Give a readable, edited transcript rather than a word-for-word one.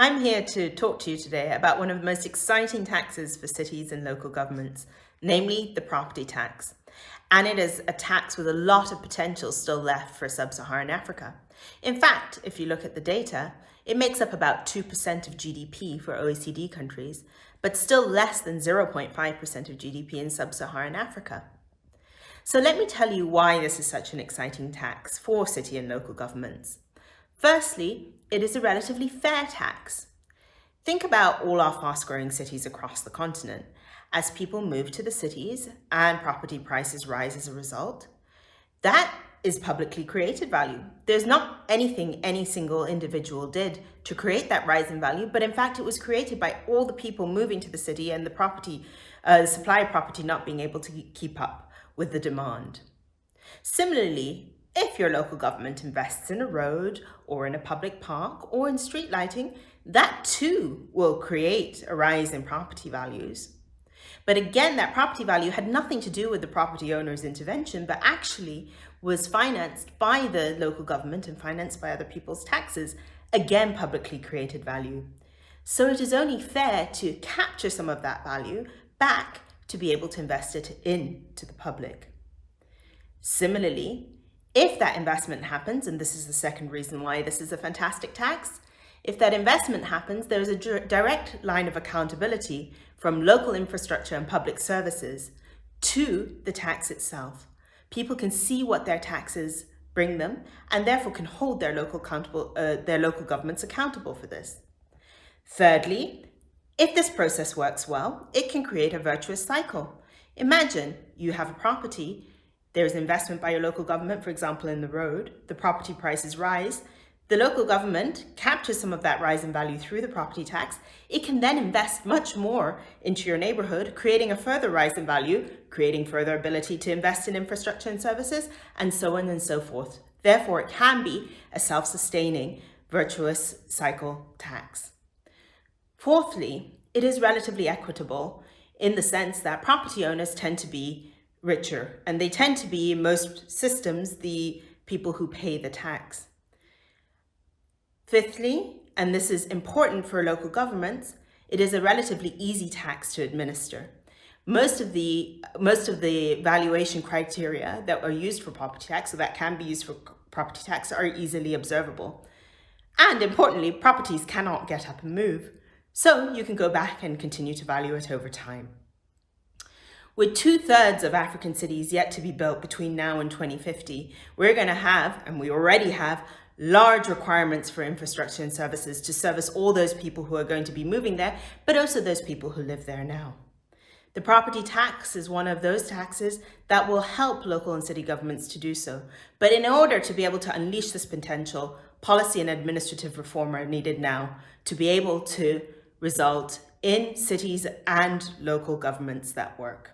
I'm here to talk to you today about one of the most exciting taxes for cities and local governments, namely the property tax. And it is a tax with a lot of potential still left for sub-Saharan Africa. In fact, if you look at the data, it makes up about 2% of GDP for OECD countries, but still less than 0.5% of GDP in sub-Saharan Africa. So let me tell you why this is such an exciting tax for city and local governments. Firstly, it is a relatively fair tax. Think about all our fast-growing cities across the continent. As people move to the cities and property prices rise as a result, that is publicly created value. There's not anything any single individual did to create that rise in value, but in fact it was created by all the people moving to the city and the supply of property not being able to keep up with the demand. Similarly, if your local government invests in a road or in a public park or in street lighting, that too will create a rise in property values. But again, that property value had nothing to do with the property owner's intervention, but actually was financed by the local government and financed by other people's taxes, again, publicly created value. So it is only fair to capture some of that value back to be able to invest it into the public. Similarly, if that investment happens, and this is the second reason why this is a fantastic tax, if that investment happens, there is a direct line of accountability from local infrastructure and public services to the tax itself. People can see what their taxes bring them and therefore can hold their local governments accountable for this. Thirdly, if this process works well, it can create a virtuous cycle. Imagine you have a property. There's investment by your local government, for example, in the road, the property prices rise, the local government captures some of that rise in value through the property tax. It can then invest much more into your neighborhood, creating a further rise in value, creating further ability to invest in infrastructure and services, and so on and so forth. Therefore, it can be a self-sustaining, virtuous cycle tax. Fourthly, it is relatively equitable in the sense that property owners tend to be richer, and they tend to be, in most systems, the people who pay the tax. Fifthly, and this is important for local governments, it is a relatively easy tax to administer. Most of the valuation criteria that are used for property tax, so that can be used for property tax, are easily observable. And importantly, properties cannot get up and move, so you can go back and continue to value it over time. With 2/3 of African cities yet to be built between now and 2050, we're going to have, and we already have, large requirements for infrastructure and services to service all those people who are going to be moving there, but also those people who live there now. The property tax is one of those taxes that will help local and city governments to do so. But in order to be able to unleash this potential, policy and administrative reform are needed now to be able to result in cities and local governments that work.